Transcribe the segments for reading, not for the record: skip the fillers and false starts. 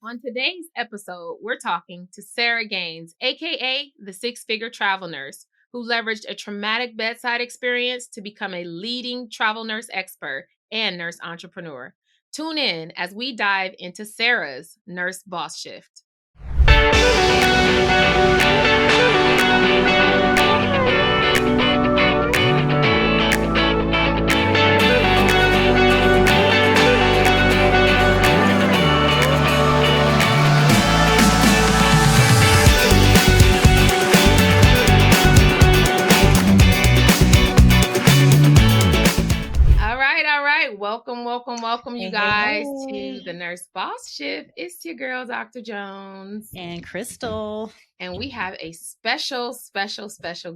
On today's episode, we're talking to Sarah Gaines, aka the six-figure travel nurse, who leveraged a traumatic bedside experience to become a leading travel nurse expert and nurse entrepreneur. Tune in as we dive into Sarah's nurse boss shift. All right. Welcome, you guys, to the Nurse Boss Shift. It's your girl, Dr. Jones. And Christal. And we have a special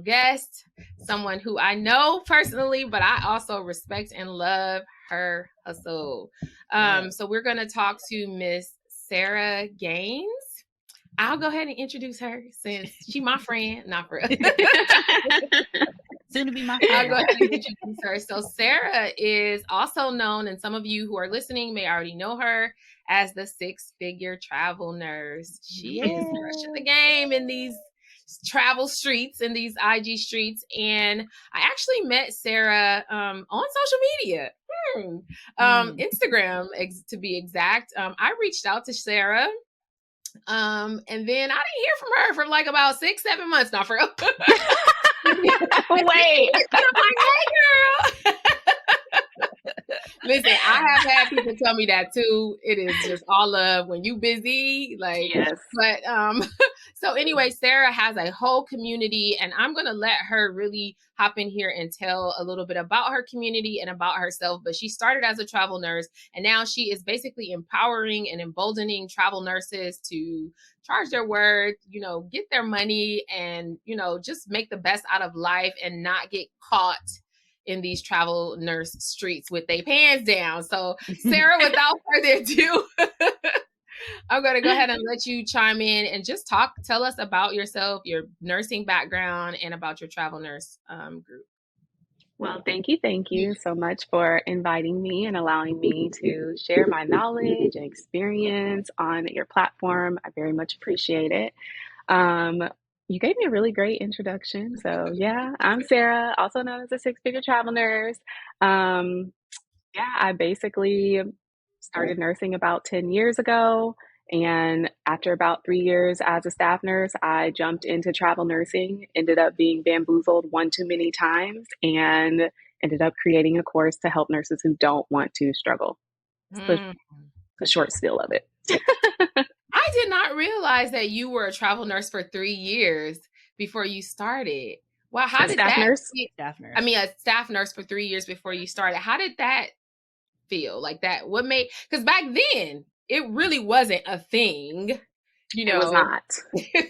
guest, someone who I know personally, but I also respect and love her hustle. So we're going to talk to Miss Sarah Gaines. I'll go ahead and introduce her since she's my friend, not for Soon to be my friend. I'll go ahead and introduce her. So Sarah is also known, and some of you who are listening may already know her as the six-figure travel nurse. She is crushing the game in these travel streets, in these IG streets. And I actually met Sarah on social media, Instagram to be exact. I reached out to Sarah. And then I didn't hear from her for like about 6-7 months. Not for real. Wait. I'm like, hey, girl. Listen, I have had people tell me that too. It is just all love when you busy, like. Yes. But so anyway, Sarah has a whole community, and I'm gonna let her really hop in here and tell a little bit about her community and about herself. But she started as a travel nurse, and now she is basically empowering and emboldening travel nurses to charge their worth, get their money, and just make the best out of life and not get caught in these travel nurse streets with their pants down. So Sarah, without further ado, I'm going to go ahead and let you chime in and just tell us about yourself, your nursing background, and about your travel nurse group. Well, thank you so much for inviting me and allowing me to share my knowledge and experience on your platform. I very much appreciate it. You gave me a really great introduction. So yeah, I'm Sarah, also known as a six-figure travel nurse. I basically started nursing about 10 years ago. And after about 3 years as a staff nurse, I jumped into travel nursing, ended up being bamboozled one too many times, and ended up creating a course to help nurses who don't want to struggle. It's a short spiel of it. I did not realize that you were a travel nurse for 3 years before you started. Wow, how did that? Staff nurse. I mean, a staff nurse for 3 years before you started. How did that feel? Like that? What made? Because back then it really wasn't a thing. It was not.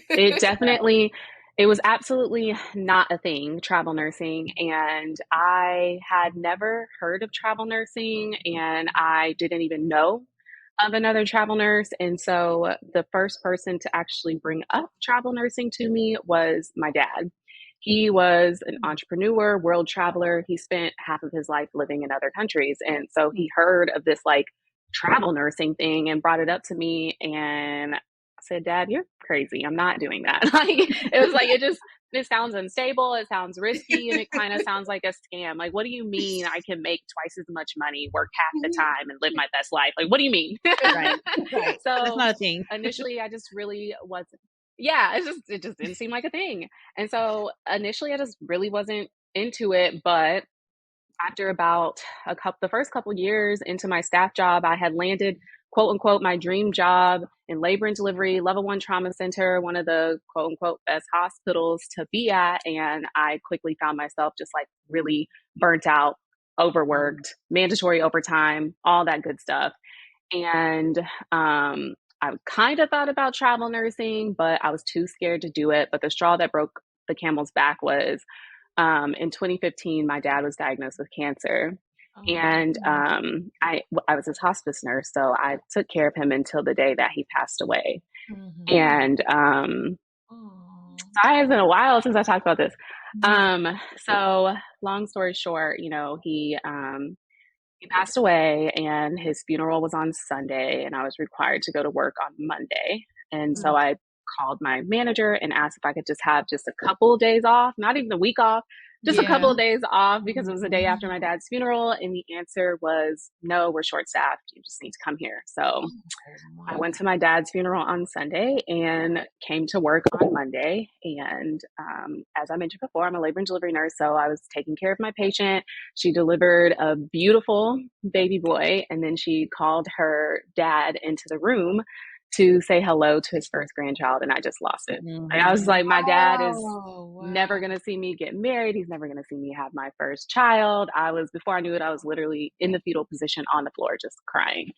It was absolutely not a thing, travel nursing. And I had never heard of travel nursing, and I didn't even know of another travel nurse. And so the first person to actually bring up travel nursing to me was my dad. He was an entrepreneur, world traveler. He spent half of his life living in other countries. And so he heard of this like travel nursing thing and brought it up to me. And I said, Dad, you're crazy. I'm not doing that. It sounds unstable. It sounds risky. And it kind of sounds like a scam. Like, what do you mean I can make twice as much money, work half the time, and live my best life? Like, what do you mean? Right. So that's not a thing. Initially, I just really wasn't. Yeah, it just didn't seem like a thing. And so initially I just really wasn't into it. But after about the first couple years into my staff job, I had landed, quote unquote, my dream job in labor and delivery, level 1 trauma center, one of the quote unquote best hospitals to be at. And I quickly found myself just like really burnt out, overworked, mandatory overtime, all that good stuff. And I kind of thought about travel nursing, but I was too scared to do it. But the straw that broke the camel's back was in 2015, my dad was diagnosed with cancer. And I was his hospice nurse, so I took care of him until the day that he passed away. And it's been a while since I talked about this. So long story short, he he passed away, and his funeral was on Sunday, and I was required to go to work on Monday. And so I called my manager and asked if I could just have just a couple of days off, not even a week off, just a couple Yeah. of days off, because it was the day after my dad's funeral. And the answer was, no, we're short staffed. You just need to come here. So I went to my dad's funeral on Sunday and came to work on Monday. And as I mentioned before, I'm a labor and delivery nurse. So I was taking care of my patient. She delivered a beautiful baby boy. And then she called her dad into the room to say hello to his first grandchild. And I just lost it. Like, I was like, my dad is never going to see me get married. He's never going to see me have my first child. Before I knew it, I was literally in the fetal position on the floor, just crying.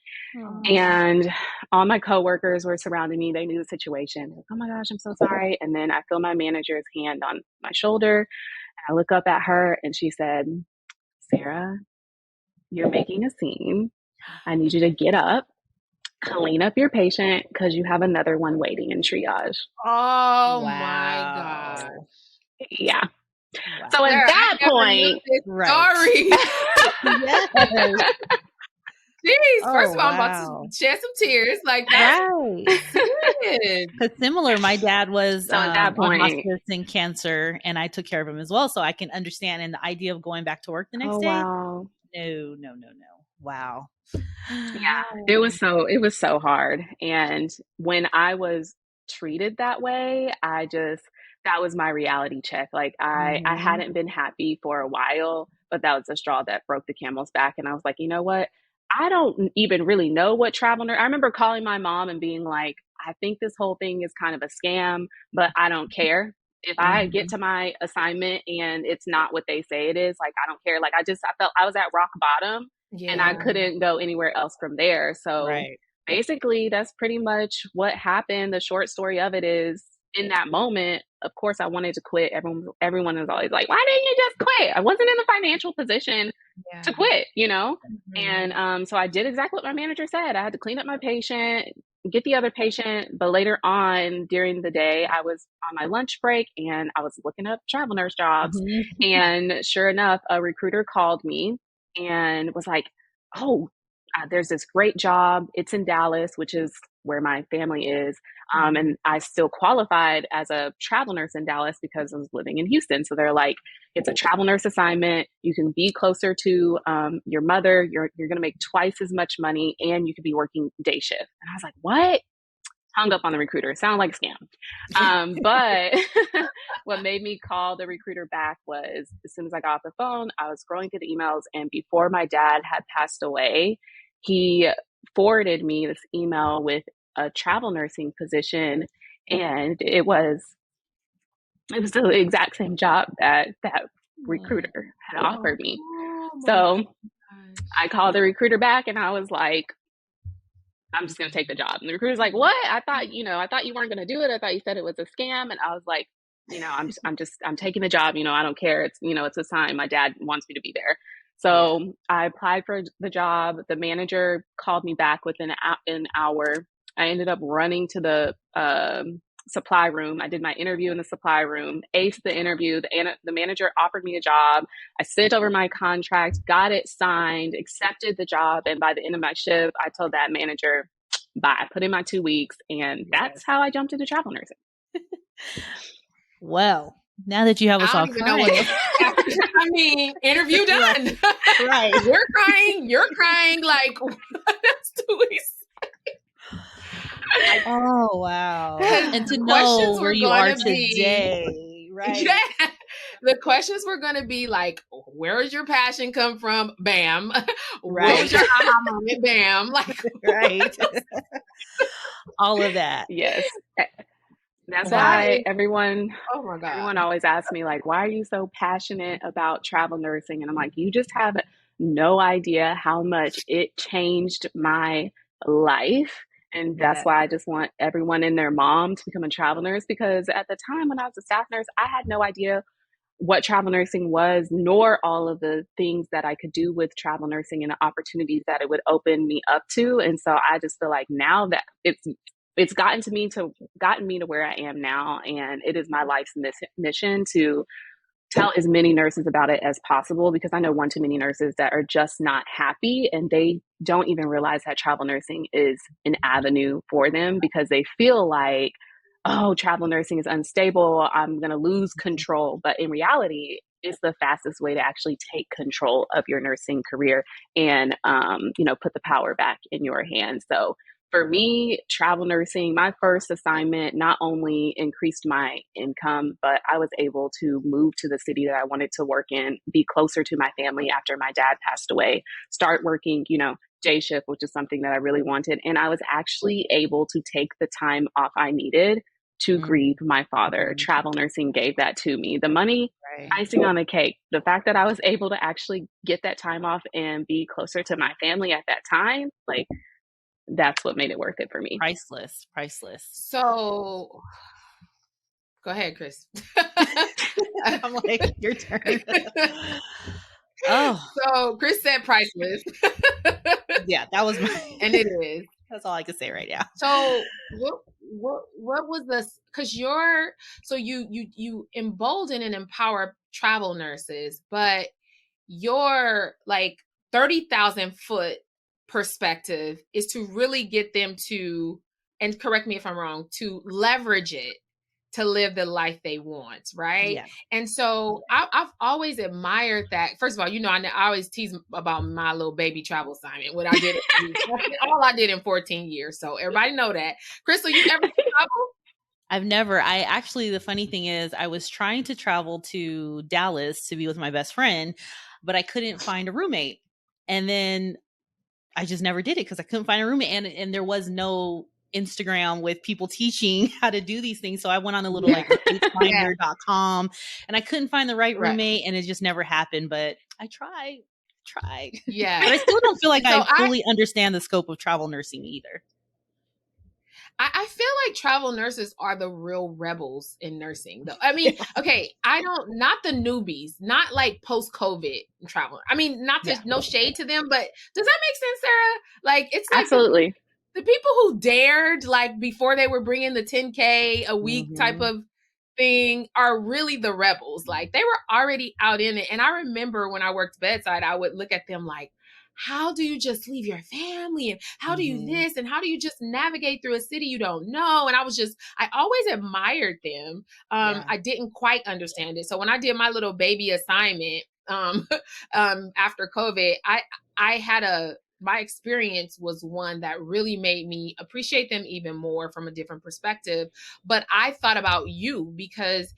And all my coworkers were surrounding me. They knew the situation. Like, oh my gosh, I'm so sorry. And then I feel my manager's hand on my shoulder. And I look up at her and she said, Sarah, you're making a scene. I need you to get up, clean up your patient, because you have another one waiting in triage. Oh my gosh. Yeah. Wow. So at that point, sorry. Yes. Jeez, first of all, I'm about to shed some tears. Like that. Right. Because similar, my dad was so at that on point, hospice and cancer, and I took care of him as well. So I can understand. And the idea of going back to work the next day. Wow. No. Wow. Yeah, it was so hard. And when I was treated that way, that was my reality check. Like I hadn't been happy for a while, but that was the straw that broke the camel's back. And I was like, you know what? I don't even really know what travel nurse. I remember calling my mom and being like, I think this whole thing is kind of a scam, but I don't care. If I get to my assignment and it's not what they say it is, like, I don't care. Like, I felt I was at rock bottom. Yeah. And I couldn't go anywhere else from there. So basically, that's pretty much what happened. The short story of it is, in that moment, of course, I wanted to quit. Everyone is always like, why didn't you just quit? I wasn't in the financial position to quit, you know? And so I did exactly what my manager said. I had to clean up my patient, get the other patient. But later on during the day, I was on my lunch break and I was looking up travel nurse jobs. And sure enough, a recruiter called me and was like, oh, there's this great job. It's in Dallas, which is where my family is. And I still qualified as a travel nurse in Dallas because I was living in Houston. So they're like, it's a travel nurse assignment. You can be closer to your mother. You're going to make twice as much money and you could be working day shift. And I was like, what? Hung up on the recruiter. It sounded like a scam. But what made me call the recruiter back was, as soon as I got off the phone, I was scrolling through the emails, and before my dad had passed away, he forwarded me this email with a travel nursing position, and it was the exact same job that recruiter had offered me. So I called the recruiter back and I was like, I'm just going to take the job. And the recruiter's like, what? I thought you weren't going to do it. I thought you said it was a scam. And I was like, I'm taking the job. I don't care. It's, it's a sign. My dad wants me to be there. So I applied for the job. The manager called me back within an hour. I ended up running to the supply room. I did my interview in the supply room, aced the interview. The manager offered me a job. I sent over my contract, got it signed, accepted the job. And by the end of my shift, I told that manager, bye, put in my 2 weeks. And that's how I jumped into travel nursing. Well, now that you have us all crying. I mean, interview done. Right. We're crying. You're crying. Like, that's 2 weeks. Oh, wow. And to know where you are today, right? Yeah. The questions were going to be like, where does your passion come from? Bam. What was your aha moment? Bam. Like, right. All of that. Yes. That's why everyone always asks me, like, why are you so passionate about travel nursing? And I'm like, you just have no idea how much it changed my life. And that's why I just want everyone and their mom to become a travel nurse, because at the time when I was a staff nurse, I had no idea what travel nursing was, nor all of the things that I could do with travel nursing and the opportunities that it would open me up to. And so I just feel like now that it's gotten me to where I am now, and it is my life's mission to tell as many nurses about it as possible, because I know one too many nurses that are just not happy, and they don't even realize that travel nursing is an avenue for them, because they feel like, oh, travel nursing is unstable, I'm going to lose control. But in reality, it's the fastest way to actually take control of your nursing career and, put the power back in your hands. So for me, travel nursing, my first assignment not only increased my income, but I was able to move to the city that I wanted to work in, be closer to my family after my dad passed away, start working, day shift, which is something that I really wanted. And I was actually able to take the time off I needed to grieve my father. Travel nursing gave that to me. The money, icing on the cake. The fact that I was able to actually get that time off and be closer to my family at that time, like, that's what made it worth it for me. Priceless. So go ahead, Chris. I'm like, your turn. Oh. So Chris said priceless. Yeah, that was my and it is. That's all I can say right now. So what was this? Because you embolden and empower travel nurses, but your like 30,000 foot perspective is to really get them to, and correct me if I'm wrong, to leverage it to live the life they want, right? Yeah. And so I've always admired that. First of all, I always tease about my little baby travel assignment. What I did, all I did in 14 years. So everybody know that. Christal, you ever travel? I've never. The funny thing is, I was trying to travel to Dallas to be with my best friend, but I couldn't find a roommate. And then I just never did it because I couldn't find a roommate. And there was no Instagram with people teaching how to do these things. So I went on a little finder.com and I couldn't find the right roommate, and it just never happened. But I tried. Yeah. But I still don't feel like I fully understand the scope of travel nursing either. I feel like travel nurses are the real rebels in nursing, though. I mean, okay, not the newbies, not like post-COVID travel. I mean, no shade to them, but does that make sense, Sarah? Like, it's like absolutely the people who dared, like, before they were bringing the 10K a week type of thing are really the rebels. Like, they were already out in it. And I remember when I worked bedside, I would look at them like, how do you just leave your family? And how do you this? And how do you just navigate through a city you don't know? And I always admired them. I didn't quite understand it. So when I did my little baby assignment after COVID, my experience was one that really made me appreciate them even more from a different perspective. But I thought about you because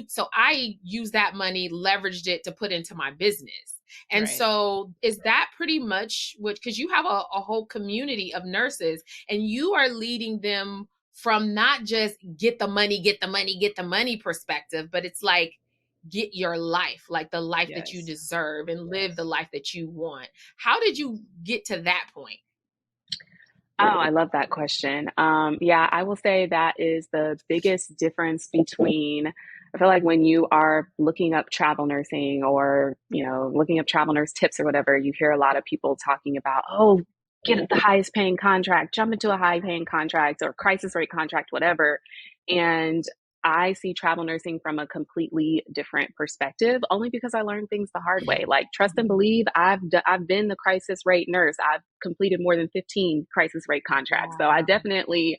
so I used that money, leveraged it to put into my business. And so is that pretty much because you have a whole community of nurses and you are leading them from not just get the money perspective, but it's like, get your life, like the life that you deserve and live the life that you want. How did you get to that point? Oh, I love that question. I will say that is the biggest difference between, I feel like when you are looking up travel nursing or, looking up travel nurse tips or whatever, you hear a lot of people talking about, oh, get the highest paying contract, jump into a high paying contract or crisis rate contract, whatever. And I see travel nursing from a completely different perspective, only because I learned things the hard way. Like, trust and believe, I've been the crisis rate nurse. I've completed more than 15 crisis rate contracts. So I definitely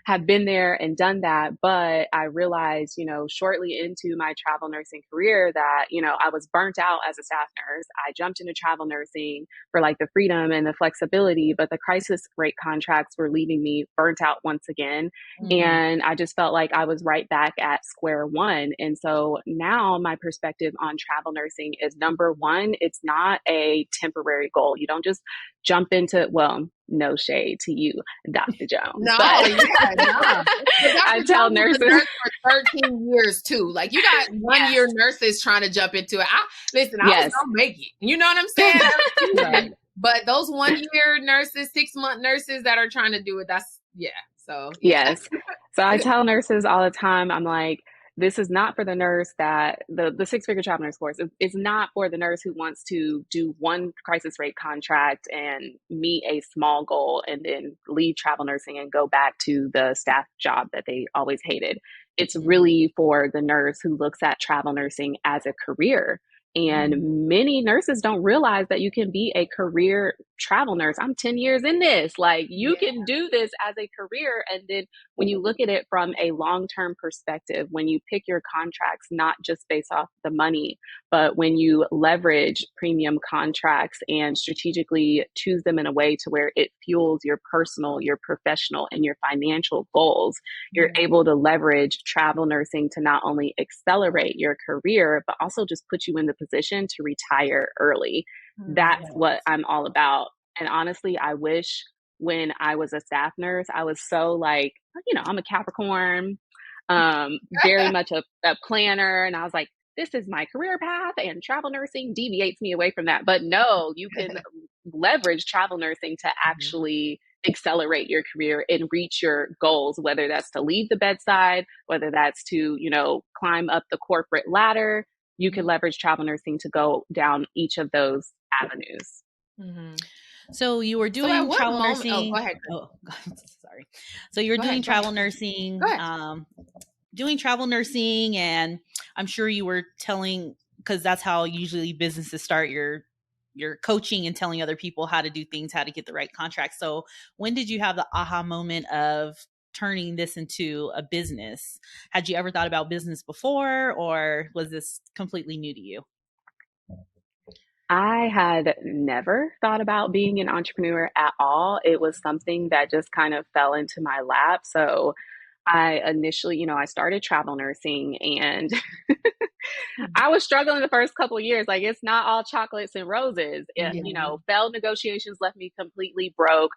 have been there and done that. But I realized, shortly into my travel nursing career that, I was burnt out as a staff nurse. I jumped into travel nursing for like the freedom and the flexibility, but the crisis rate contracts were leaving me burnt out once again. And I just felt like I was right back at square one. And so now my perspective on travel nursing is, number one, it's not a temporary goal. You don't just jump into, well, no shade to you, Dr. Jones. No, but I tell nurses for 13 years too. Like, you got 1 year nurses trying to jump into it. I was gonna make it. You know what I'm saying? But those 1 year nurses, 6-month nurses that are trying to do it, yes. So I tell nurses all the time, I'm like, this is not for the nurse that the 6-figure travel nurse course is not for the nurse who wants to do one crisis rate contract and meet a small goal and then leave travel nursing and go back to the staff job that they always hated. it's really for the nurse who looks at travel nursing as a career. And many nurses don't realize that you can be a career travel nurse. I'm 10 years in this. Like, you can do this as a career. And then when you look at it from a long-term perspective, when you pick your contracts, not just based off the money, but when you leverage premium contracts and strategically choose them in a way to where it fuels your personal, your professional, and your financial goals, you're able to leverage travel nursing to not only accelerate your career, but also just put you in the position to retire early. That's what I'm all about. And honestly, I wish when I was a staff nurse, I was so like, I'm a Capricorn, very much a planner. And I was like, this is my career path, and travel nursing deviates me away from that. But no, you can leverage travel nursing to actually accelerate your career and reach your goals, whether that's to leave the bedside, whether that's to, climb up the corporate ladder. You can leverage travel nursing to go down each of those avenues. So you were So at doing what travel moment? nursing. Oh, go ahead. Oh, sorry. So you were doing travel nursing, doing travel nursing, and I'm sure you were telling, because that's how usually businesses start, your coaching and telling other people how to do things, how to get the right contracts. So when did you have the aha moment of turning this into a business? Had you ever thought about business before, or was this completely new to you? I had never thought about being an entrepreneur at all. It was something that just kind of fell into my lap. So I initially, I started travel nursing, and I was struggling the first couple of years. Like, it's not all chocolates and roses. Failed negotiations left me completely broke.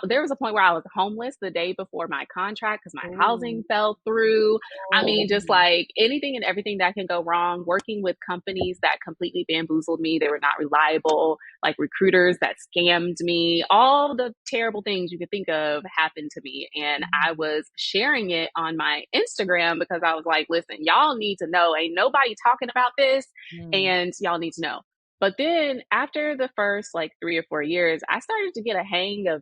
There was a point where I was homeless the day before my contract because my housing fell through. I mean, just like anything and everything that can go wrong, working with companies that completely bamboozled me. They were not reliable, like recruiters that scammed me. All the terrible things you could think of happened to me. And I was sharing it on my Instagram because I was like, listen, y'all need to know. Ain't nobody talking about this, and y'all need to know. But then after the first like 3 or 4 years, I started to get a hang of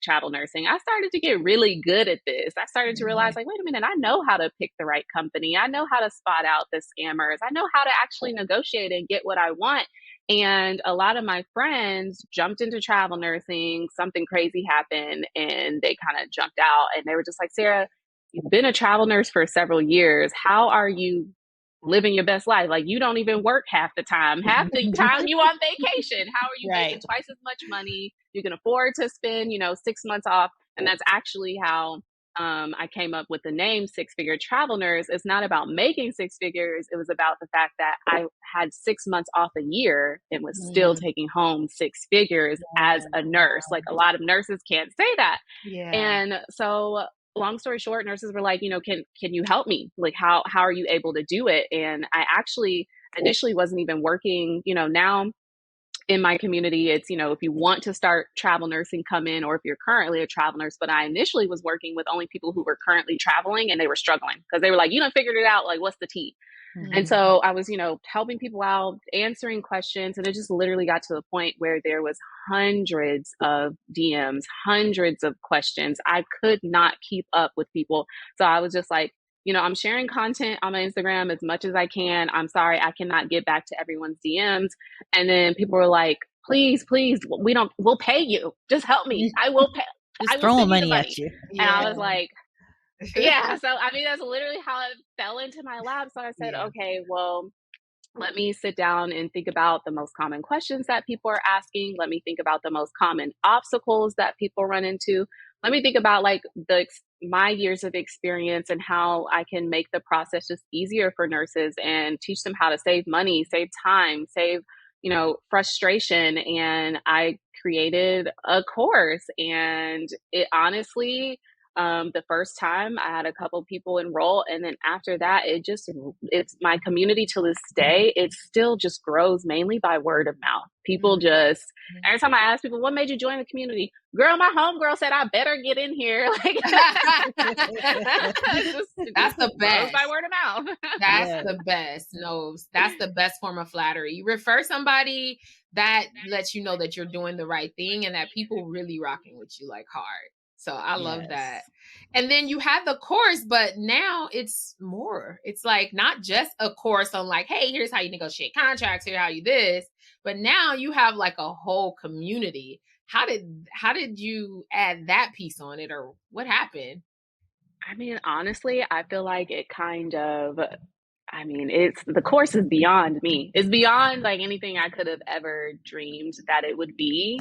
travel nursing. I started to get really good at this. I started to realize, like, wait a minute, I know how to pick the right company. I know how to spot out the scammers. I know how to actually negotiate and get what I want. And a lot of my friends jumped into travel nursing. Something crazy happened and they kind of jumped out, and they were just like, Sarah, you've been a travel nurse for several years. How are you living your best life? Like, you don't even work half the time. Half the time you on vacation. How are you making twice as much money? You can afford to spend, 6 months off. And that's actually how I came up with the name Six Figure Travel Nurse. It's not about making six figures. It was about the fact that I had 6 months off a year and was still taking home six figures as a nurse. Like, a lot of nurses can't say that. And so, long story short, nurses were like, can you help me? Like, how are you able to do it? And I actually initially wasn't even working. Now in my community, it's, if you want to start travel nursing, come in, or if you're currently a travel nurse. But I initially was working with only people who were currently traveling, and they were struggling because they were like, you done figured it out. Like, what's the tea? And so I was, helping people out, answering questions. And it just literally got to the point where there was hundreds of DMs, hundreds of questions. I could not keep up with people. So I was just like, I'm sharing content on my Instagram as much as I can. I'm sorry, I cannot get back to everyone's DMs. And then people were like, please, we'll pay you. Just help me. I will pay. Just I will throwing send money you the at money. you. And I was like, yeah. So, I mean, that's literally how it fell into my lap. So I said, okay, well, let me sit down and think about the most common questions that people are asking. Let me think about the most common obstacles that people run into. Let me think about like my years of experience and how I can make the process just easier for nurses and teach them how to save money, save time, save, frustration. And I created a course, and it honestly, the first time I had a couple people enroll, and then after that, it's my community to this day. It still just grows mainly by word of mouth. People just, every time I ask people, what made you join the community? Girl, my homegirl said I better get in here. Like, that's the best. By word of mouth. That's the best. No, that's the best form of flattery. You refer somebody, that lets you know that you're doing the right thing and that people really rocking with you like hard. So I love that. Yes. And then you had the course, but now it's more. It's like not just a course on like, hey, here's how you negotiate contracts, here's how you this, but now you have like a whole community. How did you add that piece on it, or what happened? I mean, honestly, I feel like it kind of, it's the course is beyond me. It's beyond like anything I could have ever dreamed that it would be.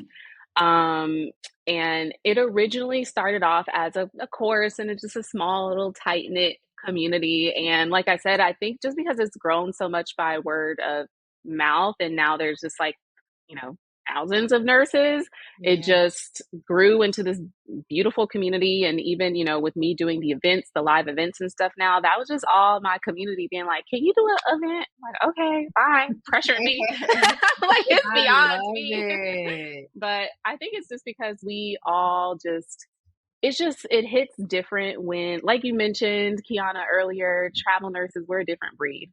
Um, and it originally started off as a course, and it's just a small little tight knit community. And like I said, I think just because it's grown so much by word of mouth, and now there's just like, you know, thousands of nurses, it Yeah. just grew into this beautiful community. And even, with me doing the events, the live events and stuff now, that was just all my community being like, can you do an event? I'm like, okay, fine. Pressuring me. Like, it's I beyond love me. it. But I think it's just because we all just, it hits different when, like you mentioned, Kiiyonna, earlier, travel nurses, we're a different breed.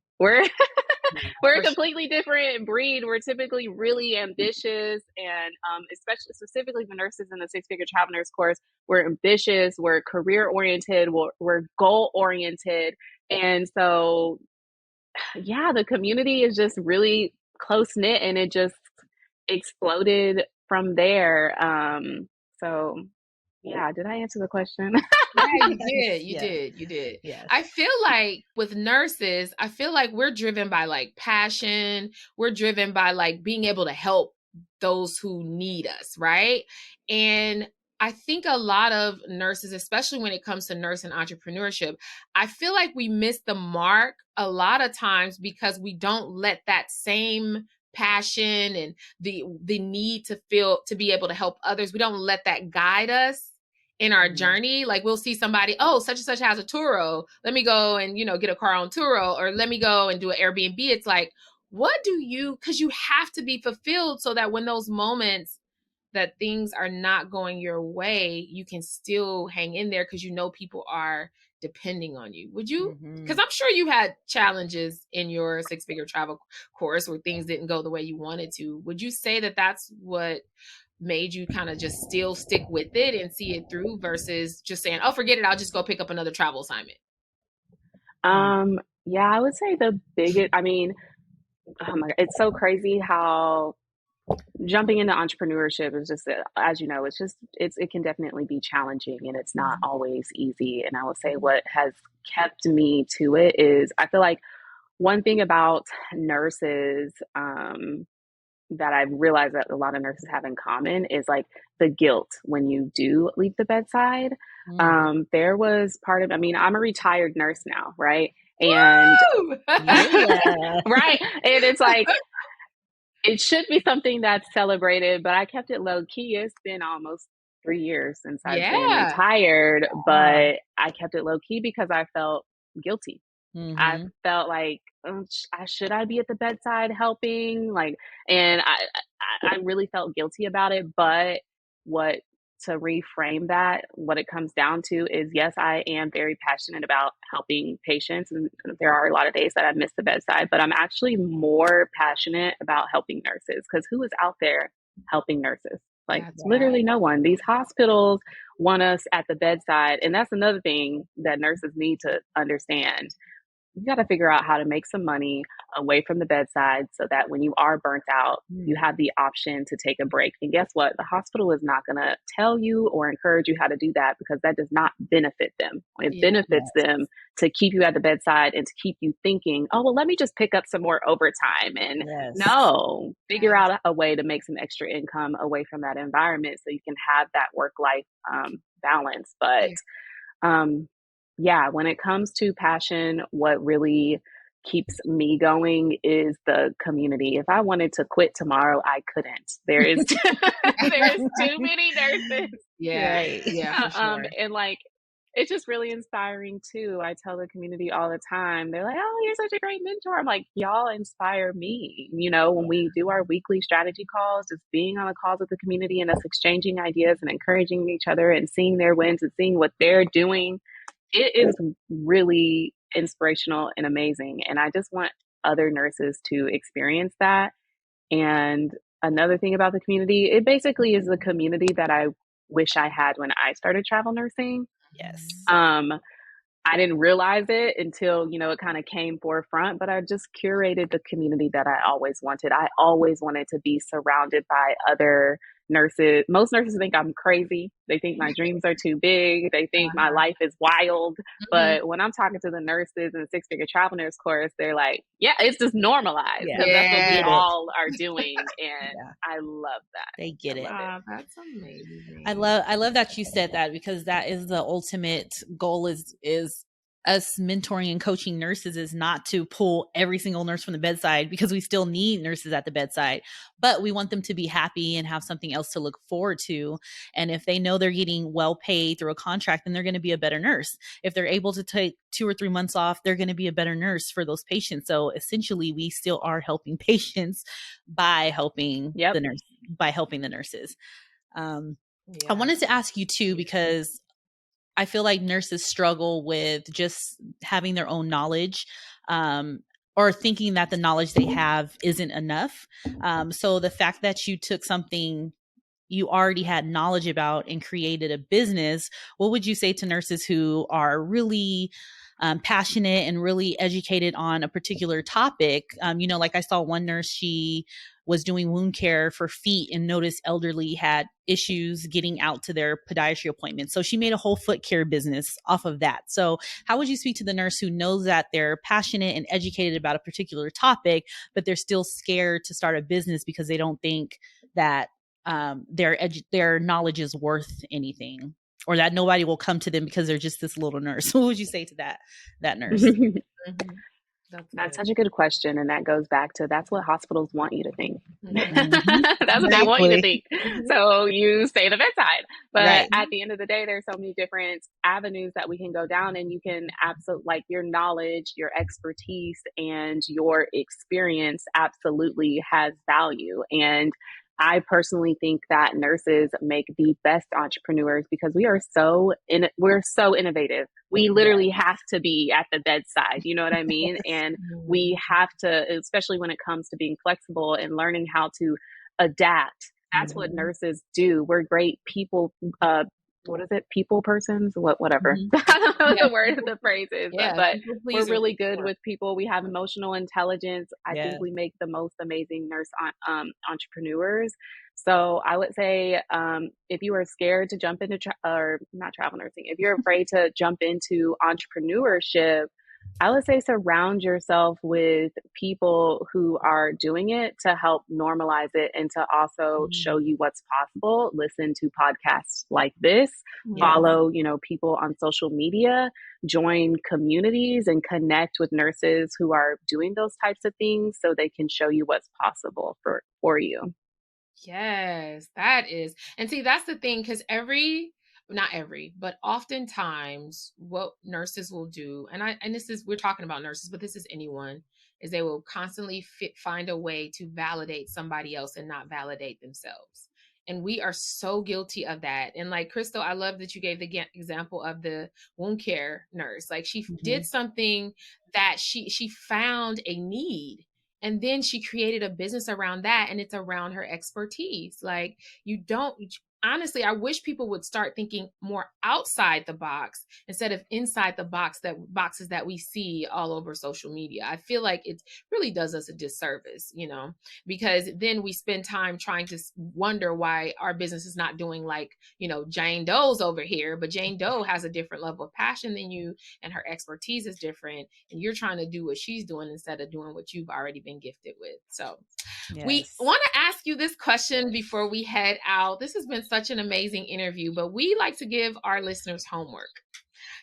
Yeah, We're a for sure. completely different breed. We're typically really ambitious, and especially specifically the nurses in the six-figure travel nurse course, we're ambitious, we're career oriented, we're goal oriented, and so yeah, the community is just really close knit, and it just exploded from there. So yeah, did I answer the question? Yeah, you Yes. did. You Yes. did. You did. Yes. I feel like with nurses, I feel like we're driven by like passion. We're driven by like being able to help those who need us, right? And I think a lot of nurses, especially when it comes to nurse and entrepreneurship, I feel like we miss the mark a lot of times because we don't let that same passion and the need to feel to be able to help others, we don't let that guide us in our Mhm. journey. Like we'll see somebody, oh, such and such has a Turo. Let me go and, get a car on Turo, or let me go and do an Airbnb. It's like, what do you, because you have to be fulfilled so that when those moments that things are not going your way, you can still hang in there because people are depending on you. Would you? Because Mhm. I'm sure you had challenges in your six-figure travel course where things didn't go the way you wanted to. Would you say that that's what made you kind of just still stick with it and see it through versus just saying, oh, forget it, I'll just go pick up another travel assignment? Mm. Yeah, I would say the biggest, oh my God, it's so crazy how jumping into entrepreneurship is just, as you know, it can definitely be challenging, and it's not Mhm. always easy. And I will say what has kept me to it is I feel like one thing about nurses, that I've realized that a lot of nurses have in common is like the guilt when you do leave the bedside. Mm. There was part of, I'm a retired nurse now, right? And Woo! Yeah. right. And it's like, it should be something that's celebrated, but I kept it low key. It's been almost 3 years since I've been Yeah. retired, Wow. but I kept it low key because I felt guilty. I Mhm. felt like, should I be at the bedside helping? Like, and I really felt guilty about it. But what to reframe that, what it comes down to is, yes, I am very passionate about helping patients, and there are a lot of days that I miss the bedside. But I'm actually more passionate about helping nurses, because who is out there helping nurses? Like, That's literally right. no one. These hospitals want us at the bedside, and that's another thing that nurses need to understand. You got to figure out how to make some money away from the bedside so that when you are burnt out, you Mm. have the option to take a break. And guess what? The hospital is not going to tell you or encourage you how to do that, because that does not benefit them. It Yeah. benefits Yes. them to keep you at the bedside and to keep you thinking, oh, well, let me just pick up some more overtime. And Yes. no, figure Yes. out a way to make some extra income away from that environment so you can have that work life balance. But Yeah. um, yeah, when it comes to passion, what really keeps me going is the community. If I wanted to quit tomorrow, I couldn't. There is too many nurses. Yeah. Right. Yeah, for sure. And like, it's just really inspiring too. I tell the community all the time. They're like, "Oh, you're such a great mentor." I'm like, "Y'all inspire me." When we do our weekly strategy calls, just being on the calls with the community and us exchanging ideas and encouraging each other and seeing their wins and seeing what they're doing, it is really inspirational and amazing. And I just want other nurses to experience that. And another thing about the community, it basically is the community that I wish I had when I started travel nursing. Yes. I didn't realize it until, it kind of came forefront, but I just curated the community that I always wanted. I always wanted to be surrounded by other nurses. Most nurses think I'm crazy. They think my dreams are too big. They think my life is wild. Mhm. But when I'm talking to the nurses in the Six Figure Travel Nurse course, they're like, yeah, it's just normalized because that's what we Get it. all are doing. And Yeah, I love that. they get I it. love it. That's amazing. I love that you said that, because that is the ultimate goal, is us mentoring and coaching nurses, is not to pull every single nurse from the bedside, because we still need nurses at the bedside, but we want them to be happy and have something else to look forward to. And if they know they're getting well paid through a contract, then they're going to be a better nurse. If they're able to take 2 or 3 months off, they're going to be a better nurse for those patients. So essentially, we still are helping patients by helping Yep. the nurses. Yeah. I wanted to ask you too, because I feel like nurses struggle with just having their own knowledge, or thinking that the knowledge they have isn't enough. So the fact that you took something you already had knowledge about and created a business, what would you say to nurses who are really passionate and really educated on a particular topic? Like I saw one nurse, she was doing wound care for feet and noticed elderly had issues getting out to their podiatry appointments. So she made a whole foot care business off of that. So how would you speak to the nurse who knows that they're passionate and educated about a particular topic, but they're still scared to start a business because they don't think that their knowledge is worth anything, or that nobody will come to them because they're just this little nurse? What would you say to that nurse? Mhm. That's good. such a good question. And that goes back to that's what hospitals want you to think. Mhm. That's what they want you to Exactly. think. So you stay at the bedside. But Right. at the end of the day, there's so many different avenues that we can go down, and you can absolutely, like, your knowledge, your expertise, and your experience absolutely has value. And I personally think that nurses make the best entrepreneurs because we're so innovative. We literally have to be at the bedside, you know what I mean? And we have to, especially when it comes to being flexible and learning how to adapt. That's what Mhm. nurses do. We're great people. What is it? People persons? Whatever. Mhm. I don't know what Yeah. the word, the phrase is, Yeah. but People we're pleasers. really good with people. We have emotional intelligence. I Yeah. think we make the most amazing nurse entrepreneurs. So I would say, if you are scared to jump into or not travel nursing, if you're afraid to jump into entrepreneurship, I would say surround yourself with people who are doing it to help normalize it and to also show you what's possible. Listen to podcasts like this, Yes. follow, people on social media, join communities and connect with nurses who are doing those types of things so they can show you what's possible for you. Yes, that is. And see, that's the thing, because not every, but oftentimes what nurses will do, and this is, we're talking about nurses, but this is anyone, is they will constantly find a way to validate somebody else and not validate themselves. And we are so guilty of that. And like Christal, I love that you gave the example of the wound care nurse. Like she did Mhm. something that she found a need, and then she created a business around that, and it's around her expertise. Like, you don't, honestly, I wish people would start thinking more outside the box instead of inside the boxes that we see all over social media. I feel like it really does us a disservice, because then we spend time trying to wonder why our business is not doing like, Jane Doe's over here, but Jane Doe has a different level of passion than you, and her expertise is different, and you're trying to do what she's doing instead of doing what you've already been gifted with. So we Yes. want to ask you this question before we head out. This has been such an amazing interview, but we like to give our listeners homework.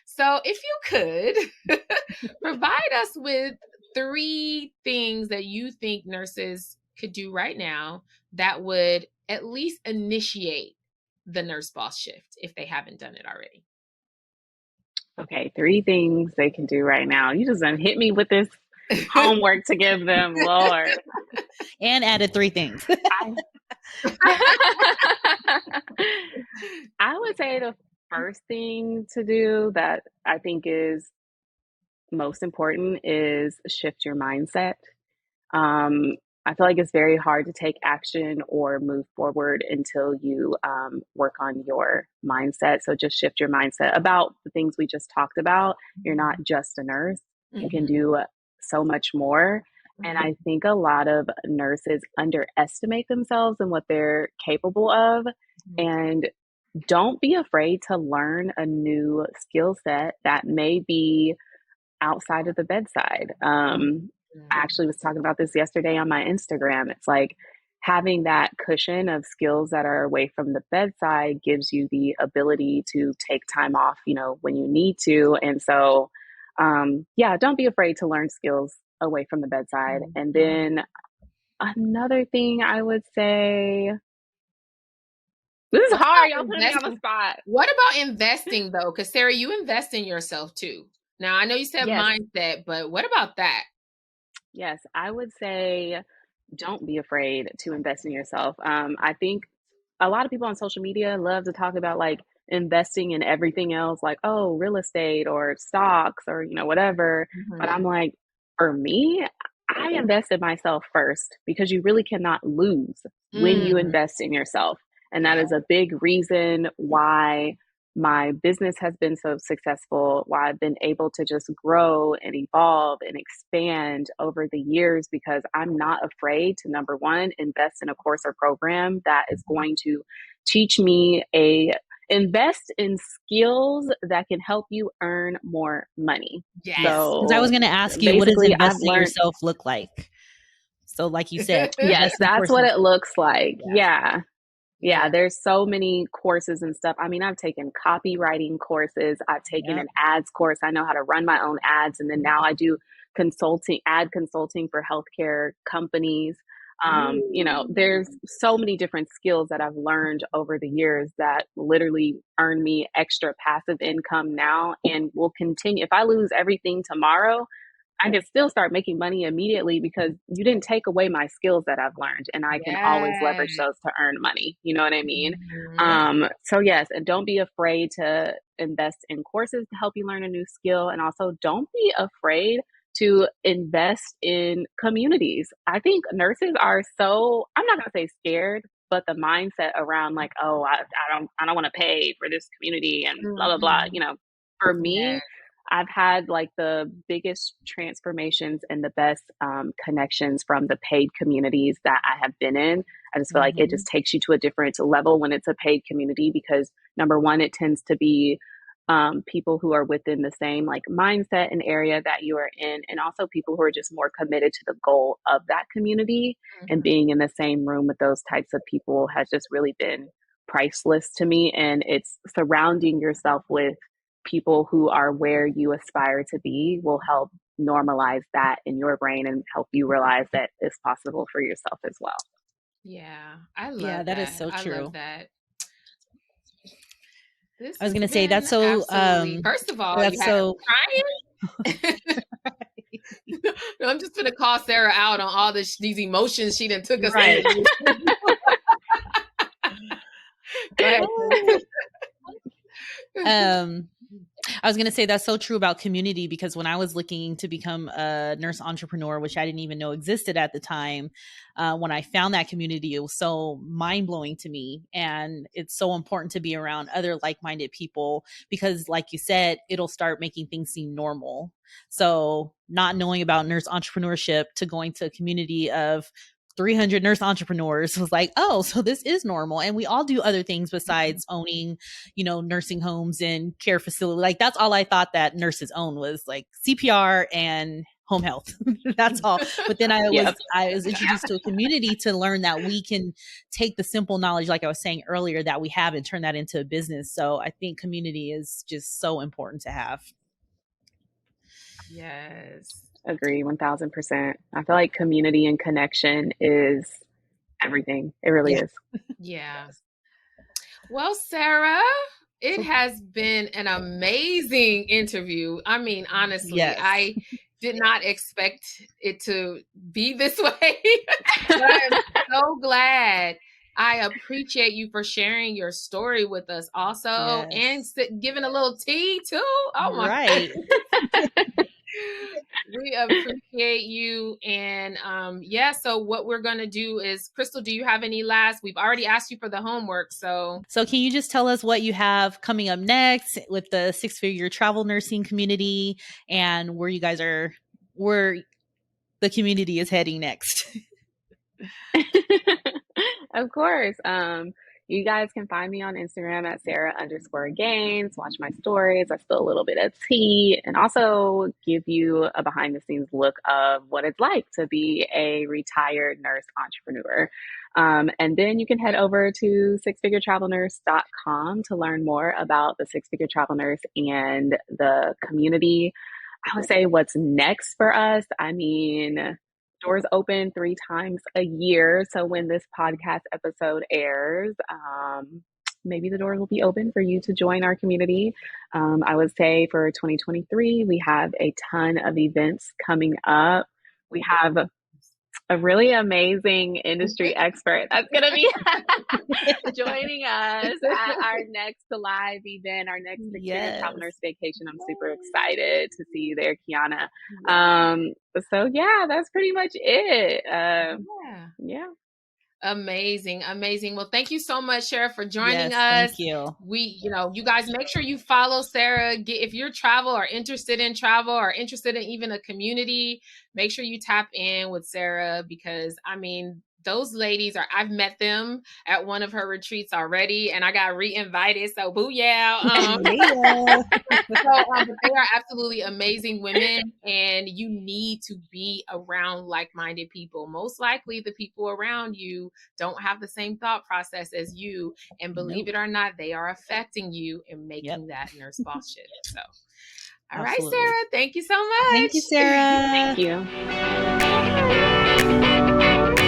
So if you could provide us with 3 things that you think nurses could do right now that would at least initiate the nurse boss shift if they haven't done it already. Okay, 3 things they can do right now. You just done hit me with this homework to give them, Lord. And added 3 things. I I would say the first thing to do that I think is most important is shift your mindset. Um, I feel like it's very hard to take action or move forward until you work on your mindset. So just shift your mindset about the things we just talked about. You're not just a nurse, you can do so much more. And I think a lot of nurses underestimate themselves and what they're capable of. And don't be afraid to learn a new skill set that may be outside of the bedside. I actually was talking about this yesterday on my Instagram. It's like having that cushion of skills that are away from the bedside gives you the ability to take time off, you know, when you need to. And so, yeah, don't be afraid to learn skills away from the bedside. And then another thing I would say, this is What hard. about Y'all putting me on the investing? spot. What about investing though? Because Sarah, you invest in yourself too. Now I know you said Yes. mindset, but what about that? Yes, I would say don't be afraid to invest in yourself. I think a lot of people on social media love to talk about like investing in everything else, like, oh, real estate or stocks or, you know, whatever. But I'm like, for me, I invest in myself first because you really cannot lose when you Mm, invest in yourself. And that yeah. is a big reason why my business has been so successful, why I've been able to just grow and evolve and expand over the years, because I'm not afraid to, number one, invest in a course or program that is going to teach me invest in skills that can help you earn more money. Yes. Yes. Because I was So going to ask you, what does basically, I've investing in learned, yourself look like? So, like you said, yes, invest in that's what courses. it looks like. Yeah. Yeah. Yeah, Yeah. there's so many courses and stuff. I mean, I've taken copywriting courses, I've taken Yep. an ads course. I know how to run my own ads. And then now I do ad consulting for healthcare companies. You know, there's so many different skills that I've learned over the years that literally earn me extra passive income now and will continue. If I lose everything tomorrow, I can still start making money immediately because you didn't take away my skills that I've learned, and I can always Yes. leverage those to earn money. You know what I mean? Mhm. So yes, and don't be afraid to invest in courses to help you learn a new skill, and also don't be afraid to invest in communities. I think nurses are so, I'm not going to say scared, but the mindset around like, oh, I don't want to pay for this community and blah blah blah. Mhm. You know, for Yes. me, I've had like the biggest transformations and the best connections from the paid communities that I have been in. I just feel like it just takes you to a different level when it's a paid community because number one, it tends to be people who are within the same like mindset and area that you are in, and also people who are just more committed to the goal of that community. And being in the same room with those types of people has just really been priceless to me. And it's surrounding yourself with people who are where you aspire to be will help normalize that in your brain and help you realize that it's possible for yourself as well. Yeah. I Yeah, love that is that. so I love true. that. This I was has going to say been absolutely, first of all, you that's had so us crying. No, I'm just gonna call Sarah out on all these emotions she done took us right. through. Go ahead. um I was going to say that's so true about community because when I was looking to become a nurse entrepreneur, which I didn't even know existed at the time, when I found that community, it was so mind blowing to me. And it's so important to be around other like minded people because, like you said, it'll start making things seem normal. So, not knowing about nurse entrepreneurship to going to a community of 300 nurse entrepreneurs was like, oh, so this is normal. And we all do other things besides owning, nursing homes and care facilities. Like that's all I thought that nurses own was like CPR and home health. That's all. But then Yep. I was introduced to a community to learn that we can take the simple knowledge, like I was saying earlier, that we have and turn that into a business. So I think community is just so important to have. Yes. Agree 1000%. I feel like community and connection is everything. It really Yeah. is. Yeah. Well, Sarah, it has been an amazing interview. I mean, honestly, Yes. I did not expect it to be this way, but I'm so glad. I appreciate you for sharing your story with us also and Yes. giving a little tea too. Oh my Right. We really appreciate you. And yeah, so what we're gonna do is, Christal, do you have any last? We've already asked you for the homework, so can you just tell us what you have coming up next with the 6-figure travel nursing community, and where you guys are, where the community is heading next? Of course. You guys can find me on Instagram at Sarah_Gaines. Watch my stories. I spill a little bit of tea and also give you a behind the scenes look of what it's like to be a retired nurse entrepreneur. And then you can head over to sixfiguretravelnurse.com to learn more about the Six Figure Travel Nurse and the community. I would say what's next for us. I mean, doors open 3 times a year. So when this podcast episode airs, maybe the doors will be open for you to join our community. I would say for 2023, we have a ton of events coming up. We have a really amazing industry expert that's going to be joining us at our next live event, our next Six Figure Travel Nurse Vacation. I'm super excited to see you there, Kiiyonna. So yeah, that's pretty much it. Yeah. Amazing. Well, thank you so much, Sarah, for joining us. Thank you. You guys make sure you follow Sarah. If you're travel or interested in travel or interested in even a community, make sure you tap in with Sarah, because I mean, those ladies I've met them at one of her retreats already, and I got re-invited. So booyah. But they are absolutely amazing women, and you need to be around like-minded people. Most likely the people around you don't have the same thought process as you, and believe it or not, they are affecting you and making that nurse boss shit. So all right, Sarah, thank you so much. Thank you, Sarah. Thank you.